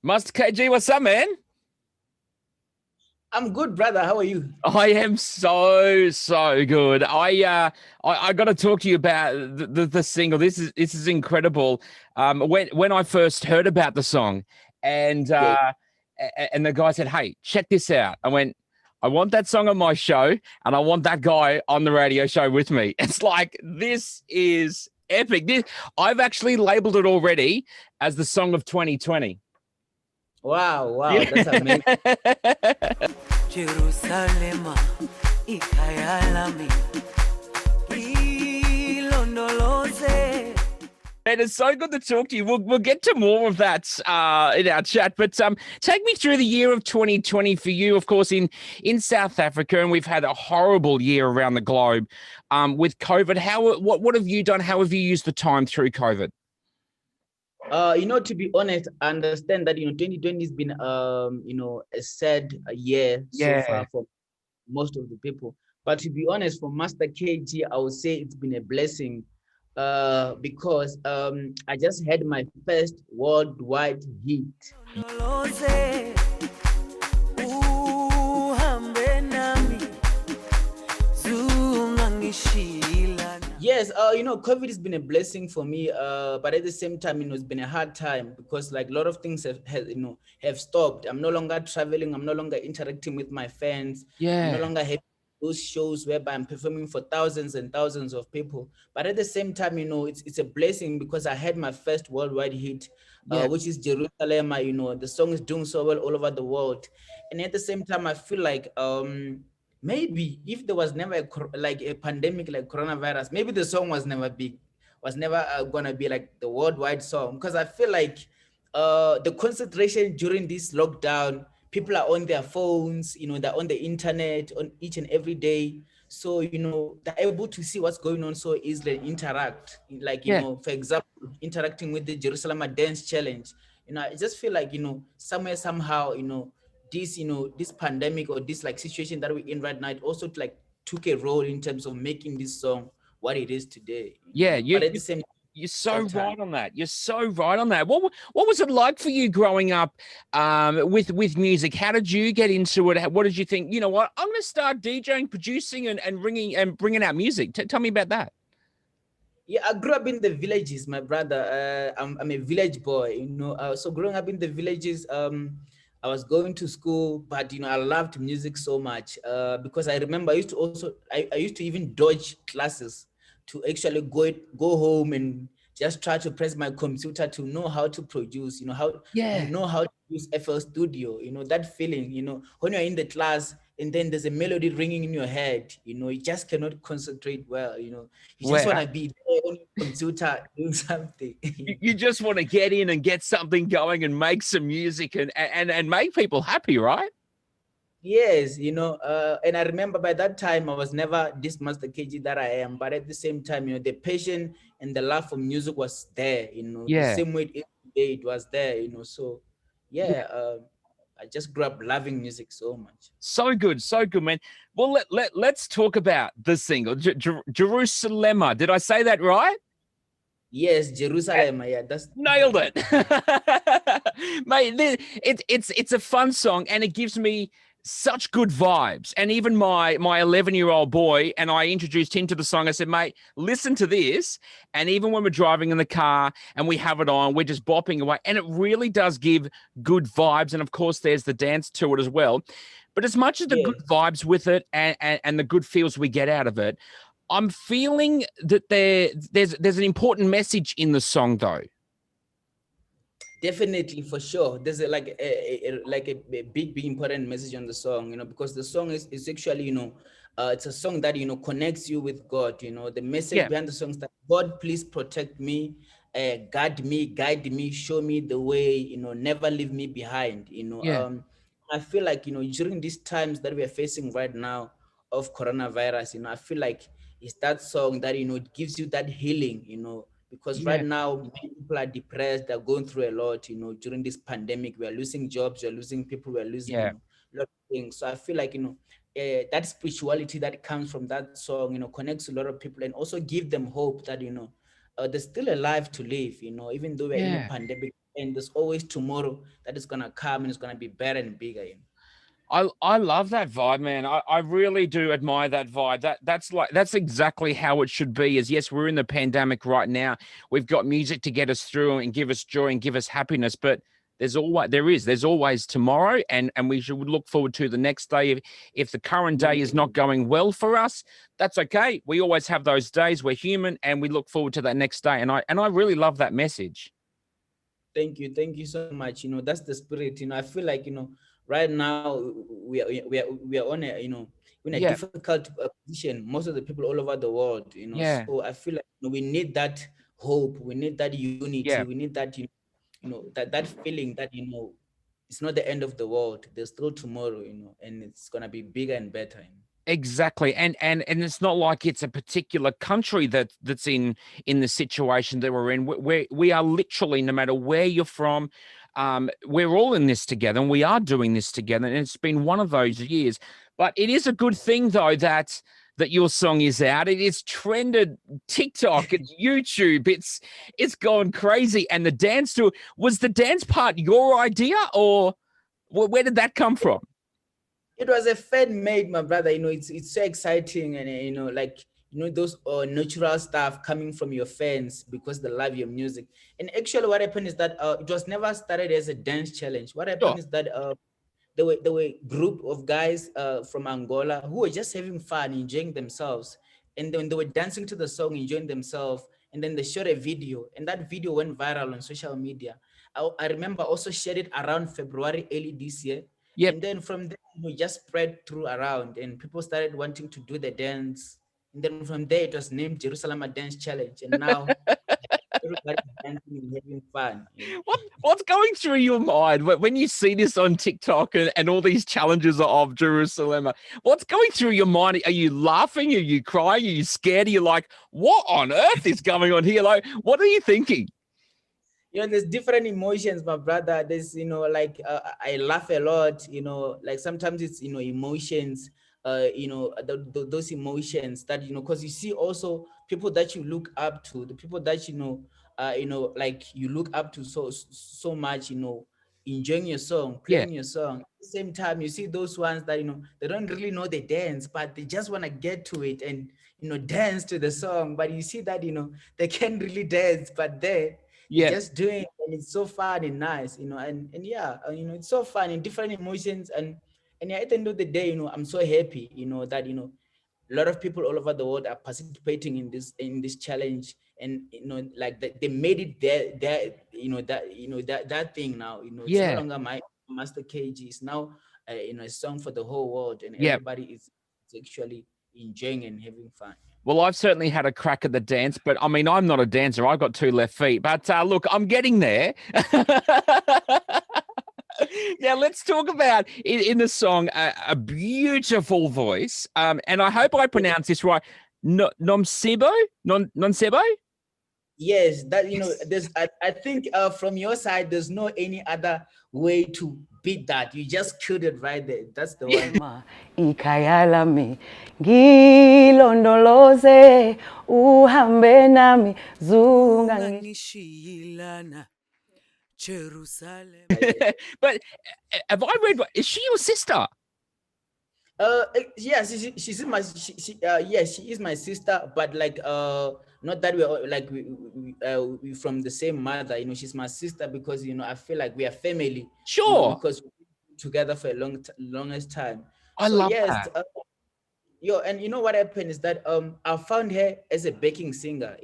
Master KG, what's up, man? I'm good, brother. How are you? I am so good. I got to talk to you about the single. This is incredible. When I first heard about the song, and Yeah. and the guy said, "Hey, check this out." I went, "I want that song on my show, and I want that guy on the radio show with me." It's like this is epic. I've actually labeled it already as the song of 2020. Wow, wow, that's amazing. Yeah. Jerusalema, ikayalami, ilondoloze. And it's so good to talk to you. We'll get to more of that in our chat, but take me through the year of 2020 for you. Of course, in South Africa, and we've had a horrible year around the globe with COVID. What have you done? How have you used the time through COVID? To be honest, I understand that 2020 has been a sad year so Yeah. far for most of the people. But to be honest, for Master KG, I would say it's been a blessing because I just had my first worldwide hit. Ilondoloze, uhambe nami, zungangishilana. Yes, COVID has been a blessing for me, but at the same time, it's been a hard time because like a lot of things have stopped. I'm no longer traveling. I'm no longer interacting with my fans. I'm no Yeah. longer having those shows whereby I'm performing for thousands and thousands of people. But at the same time, it's a blessing because I had my first worldwide hit, Yeah. which is Jerusalema. The song is doing so well all over the world, and at the same time, I feel like maybe if there was never like a pandemic like coronavirus, maybe the song was never gonna be like the worldwide song, because I feel like the concentration during this lockdown, people are on their phones, they're on the internet on each and every day, so they're able to see what's going on so easily and interact, like Yeah. for example, interacting with the Jerusalem dance challenge. I just feel like somewhere somehow this pandemic or this like situation that we're in right now, it also like took a role in terms of making this song what it is today. Yeah. But at the same You're so tough time. right on that. You're so right on that. What was it like for you growing up with music? How did you get into it? What did you think? You know what? I'm going to start DJing, producing, and bringing out music. Tell me about that. Yeah, I grew up in the villages, my brother. I'm a village boy, so growing up in the villages, I was going to school, but I loved music so much because I remember I used to even dodge classes to actually go home and just try to press my computer to know how to produce, Yeah. how to use FL Studio, that feeling, when you're in the class and then there's a melody ringing in your head, you just cannot concentrate well, you just want Wow. to be there on your computer doing something. You just want to get in and get something going and make some music and make people happy, right? Yes, and I remember by that time I was never this Master KG that I am, but at the same time, the passion and the love for music was there, the Yeah. same way it is today, it was there, so yeah, I just grew up loving music so much. So good, man. Well, let's talk about the single, Jerusalema. Did I say that right? Yes, Jerusalem, yeah, Nailed it. Mate, it's a fun song and it gives me such good vibes. And even my 11-year-old boy, and I introduced him to the song. I said, mate, listen to this. And even when we're driving in the car and we have it on, we're just bopping away. And it really does give good vibes. And of course, there's the dance to it as well. But as much as the yeah. good vibes with it and the good feels we get out of it, I'm feeling that there's an important message in the song, though. Definitely, for sure. There's a big important message on the song, because the song is actually, it's a song that connects you with God. The message Yeah, behind the song is that God, please protect me, guide me, show me the way. Never leave me behind. yeah, I feel like during these times that we are facing right now of coronavirus, I feel like it's that song that it gives you that healing. Because right yeah, now many people are depressed, they're going through a lot, during this pandemic. We are losing jobs, we're losing people, we're losing, yeah, a lot of things. So I feel like, that spirituality that comes from that song, connects a lot of people and also give them hope that, they're still alive to live, even though we're in a yeah. pandemic. and there's always tomorrow that is gonna come and it's gonna be better and bigger. I love that vibe, man. I really do admire that vibe. That's exactly how it should be. Is yes, we're in the pandemic right now. We've got music to get us through and give us joy and give us happiness, but there's always tomorrow, and we should look forward to the next day. If the current day is not going well for us, that's okay. We always have those days. We're human, and we look forward to that next day. And I really love that message. Thank you so much. That's the spirit. I feel like right now we are on a in a Yeah, difficult position. Most of the people all over the world. yeah, So I feel like we need that hope. We need that unity. yeah. We need that that feeling that it's not the end of the world. There's still tomorrow. And it's gonna be bigger and better. Exactly. And it's not like it's a particular country that's in the situation that we're in. We are literally, no matter where you're from, we're all in this together, and we are doing this together. And it's been one of those years. But it is a good thing though that your song is out. It is trended TikTok, it's YouTube, it's gone crazy. And the dance to it, was the dance part your idea, or where did that come from? It was a fan made, my brother. It's so exciting, and like those natural stuff coming from your fans because they love your music. And actually, what happened is that it was never started as a dance challenge. What Sure. happened is that there were group of guys from Angola who were just having fun, enjoying themselves, and then they were dancing to the song, enjoying themselves. And then they shot a video, and that video went viral on social media. I remember also shared it around February early this year, Yep. and then from there we just spread through around, and people started wanting to do the dance. And then from there it was named Jerusalema Dance Challenge, and now everybody's dancing and having fun. What's going through your mind when you see this on TikTok and all these challenges of Jerusalem? What's going through your mind? Are you laughing? Are you crying? Are you scared? Are you like, what on earth is going on here? Like, what are you thinking? There's different emotions, my brother. There's like I laugh a lot. Like sometimes it's emotions, those emotions that because you see also people that you look up to, the people that like you look up to so much, enjoying your song, Yeah, playing your song. At the same time, you see those ones that they don't really know the dance, but they just want to get to it and dance to the song. But you see that they can't really dance, but they're yeah, just doing it, and it's so fun and nice, and yeah, it's so fun and different emotions, and yeah, at the end of the day, I'm so happy, that a lot of people all over the world are participating in this challenge, and like they made it their that thing now. It's no yeah, longer my Master KG. It's now a song for the whole world, and yeah. everybody is actually enjoying and having fun. Well, I've certainly had a crack at the dance, but I mean, I'm not a dancer. I've got two left feet. But look, I'm getting there. Now, let's talk about in the song a beautiful voice. And I hope I pronounce this right. Nomsebo? Nonsebo? Yes, that Yes. there's I think from your side there's no any other way to beat that. You just killed it right there. That's the one. Ma ikhaya lami ngilondoloze uhambe nami zungangishiyilana Jerusalem. But have I read? Is she your sister? Yeah, she's my yes, she is my sister, but like not that we're like we from the same mother. She's my sister because I feel like we are family. Sure. Because we're together for a longest time. I So love yes, that. and what happened is that I found her as a backing singer.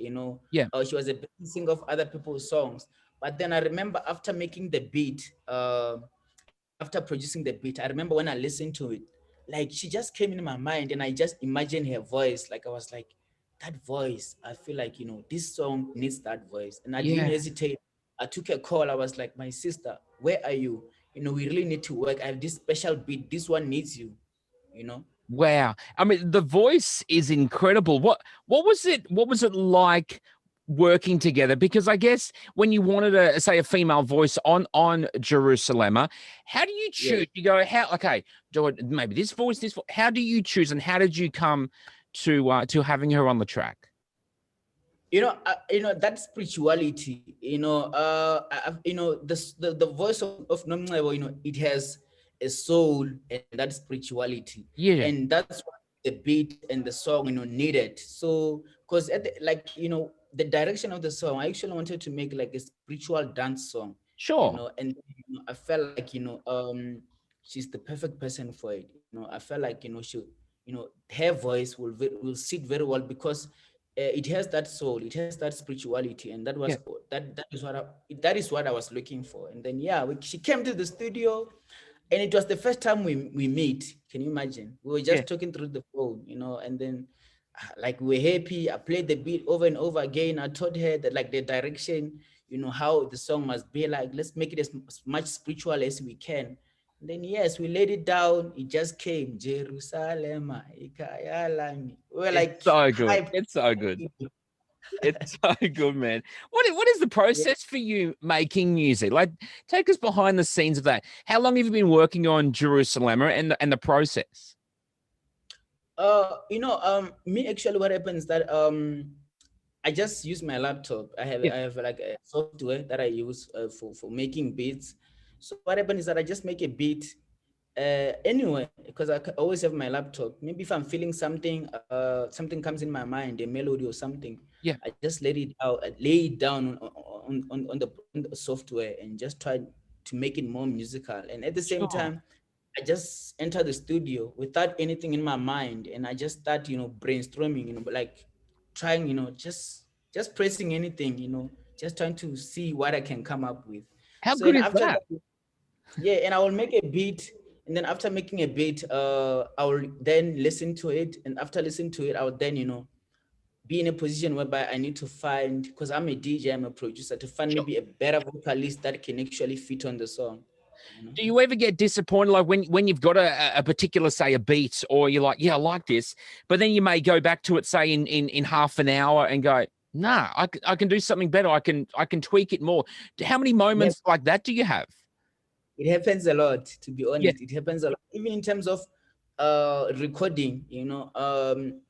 Yeah. She was a backing singer of other people's songs. But then I remember after making the beat, after producing the beat, I remember when I listened to it, like she just came in my mind, and I just imagined her voice. Like I was like, that voice. I feel like this song needs that voice, and I didn't Yeah. hesitate. I took a call. I was like, my sister, where are you? We really need to work. I have this special beat. This one needs you. You know. Wow. I mean, the voice is incredible. What was it like working together? Because I guess when you wanted a female voice on Jerusalema, how do you Yeah. choose? You go, how okay, do it maybe this voice, how do you choose, and how did you come to having her on the track? That spirituality, the voice of Nomncebo, it has a soul and that spirituality, Yeah, and that's what the beat and the song, needed. So, because the direction of the song, I actually wanted to make like a spiritual dance song, sure. and I felt like, she's the perfect person for it. I felt like, her voice will sit very well because it has that soul, it has that spirituality, and Yeah, that is what I was looking for. And then yeah, she came to the studio, and it was the first time we meet. Can you imagine? We were yeah. just talking through the phone, and then like we're happy. I played the beat over and over again. I told her that like the direction, how the song must be like. Let's make it as much spiritual as we can. And then yes, we laid it down. It just came. Jerusalema, ikayalami. We were It's like so good. hyped. It's so good. It's so good, man. What is the Yeah. process for you making music? Like, take us behind the scenes of that. How long have you been working on Jerusalema and the process? Me actually, what happens that I just use my laptop. Yeah, I have like a software that I use for making beats. So what happens is that I just make a beat anyway, because always have my laptop. Maybe if I'm feeling something, something comes in my mind, a melody or something, yeah, I just lay it down on the software and just try to make it more musical. And at the same sure. time, I just enter the studio without anything in my mind, and I just start, brainstorming, like trying, just pressing anything, just trying to see what I can come up with. How So, good and is after that? that, yeah, and I will make a beat, and then after making a beat, I will then listen to it, and after listening to it, I will then, be in a position whereby I need to find, because I'm a DJ, I'm a producer, to find Sure. maybe a better vocalist that can actually fit on the song. Do you ever get disappointed, like when you've got a particular, say, a beat, or you're like, yeah, I like this, but then you may go back to it, say, in half an hour, and go, nah, I can do something better. I can tweak it more. How many Yeah, moments like that do you have? it happens a lot, to be Yeah, honest. It happens a lot, even in terms of recording.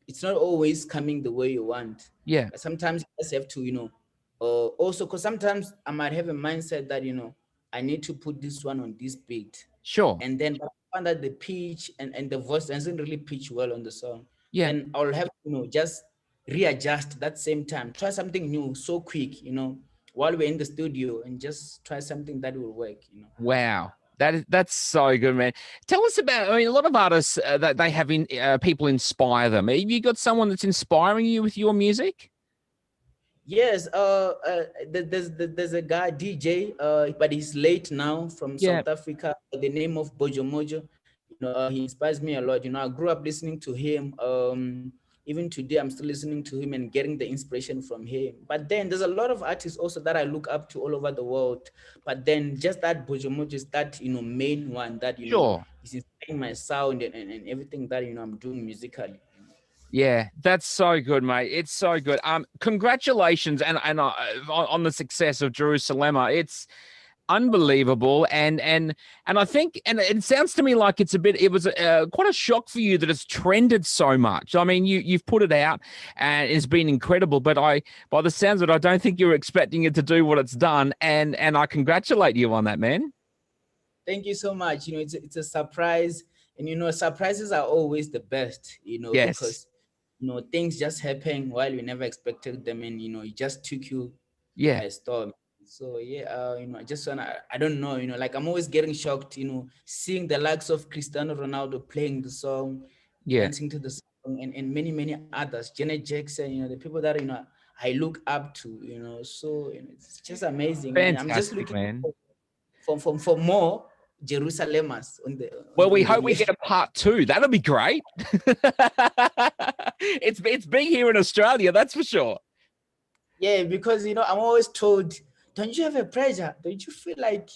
It's not always coming the way you want. yeah, Sometimes you just have to, also, because sometimes I might have a mindset that, I need to put this one on this beat, sure, and then I find that the pitch and the voice doesn't really pitch well on the song. yeah. Then I'll have to, just readjust that same time, try something new so quick, while we're in the studio, and just try something that will work. Wow. That's so good, man. Tell us about. I mean, a lot of artists that they have people inspire them. Have you got someone that's inspiring you with your music? Yes, there's a guy DJ, but he's late now, from Yeah, South Africa, by the name of Bojo Mojo. He inspires me a lot. I grew up listening to him. Even today, I'm still listening to him and getting the inspiration from him. But then there's a lot of artists also that I look up to all over the world. But then just that Bojo Mojo is that main one that sure. is inspiring my sound and everything that I'm doing musically. Yeah, that's so good, mate. It's so good. Congratulations and on the success of Jerusalema. It's unbelievable, and I think, and it sounds to me like it was quite a shock for you that it's trended so much. I mean, you've put it out and it's been incredible, but by the sounds of it, I don't think you were expecting it to do what it's done, and I congratulate you on that, man. Thank you so much. It's a surprise, and surprises are always the best. Yes. Because things just happen while we never expected them, and it just took you Yeah. by storm. So yeah, I don't know, like I'm always getting shocked, seeing the likes of Cristiano Ronaldo playing the song, Yeah. dancing to the song, and many, many others, Janet Jackson, the people that I look up to, so it's just amazing, and I'm just Fantastic, looking man. for more Jerusalemas Well, we in the hope we near. get a part two. That'll be great. It's big here in Australia, that's for sure. Yeah, because I'm always told, don't you have a pressure? Don't you feel like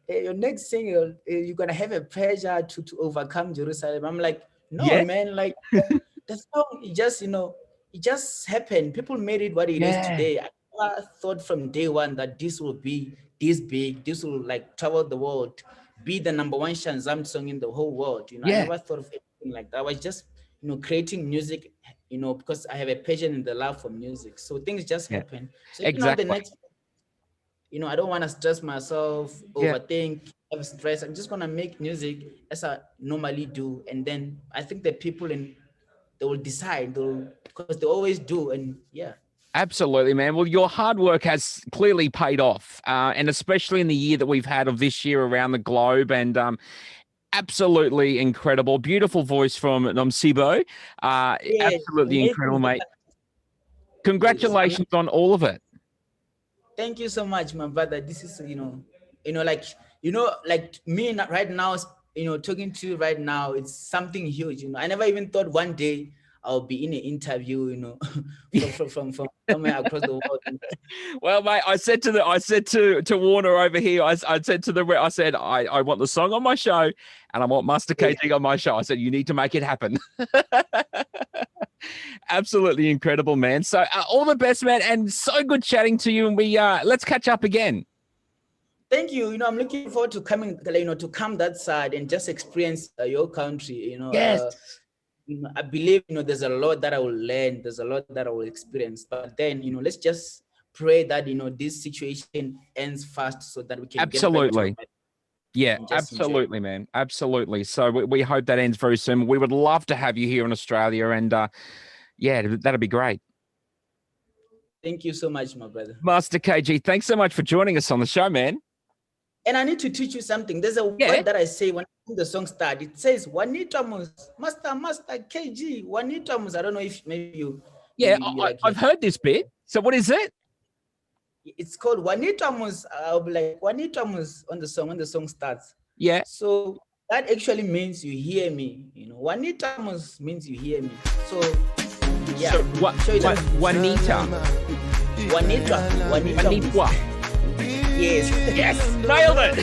your next single, you're gonna have a pressure to overcome Jerusalem? I'm like, no, Yeah. man. Like the song, it just happened. People made it what it is Yeah. today. I never thought from day one that this will be this big. This will like travel the world, be the number one Shazam song in the whole world. I Yeah. never thought of anything like that. I was just creating music, because I have a passion and the love for music. So things just Yeah, happen. So exactly. the next, I don't want to stress myself, Yeah. overthink, have stress. I'm just gonna make music as I normally do, and then I think the people they will decide, because they always do, and yeah. Absolutely, man. Well, your hard work has clearly paid off, and especially in the year that we've had of this year around the globe. And absolutely incredible, beautiful voice from Nomsibo. Yeah, Absolutely incredible, amazing. mate. Yes, Congratulations on all of it. thank you so much, my brother. This is, like me right now, talking to you right now, it's something huge. I never even thought one day I'll be in an interview, from somewhere across the world. Well, mate, I said to Warner over here, I said to I said, I want the song on my show and I want Master KG on my show. I said, you need to make it happen. Absolutely incredible, man. So all the best, man. And so good chatting to you. And let's catch up again. Thank you. I'm looking forward to coming, to come that side and just experience your country, Yes. I believe, there's a lot that I will learn. There's a lot that I will experience. But then, let's just pray that, this situation ends fast so that we can Absolutely. get back to yeah, absolutely, man. Absolutely. So we hope that ends very soon. We would love to have you here in Australia. And yeah, that'd be great. Thank you so much, my brother. Master KG, thanks so much for joining us on the show, man. And I need to teach you something. There's a word that I say when the song starts. It says, Wanitamus, Master KG, Wanitamus. I don't know if maybe you. Yeah, I've heard this bit. So what is it? It's called Wanitamus. I'll be like, Wanitamus on the song when the song starts. Yeah. So that actually means you hear me. Wanitamus means you hear me. So, yeah. So Juanita. Wanita. Yes. Yes. Nailed it.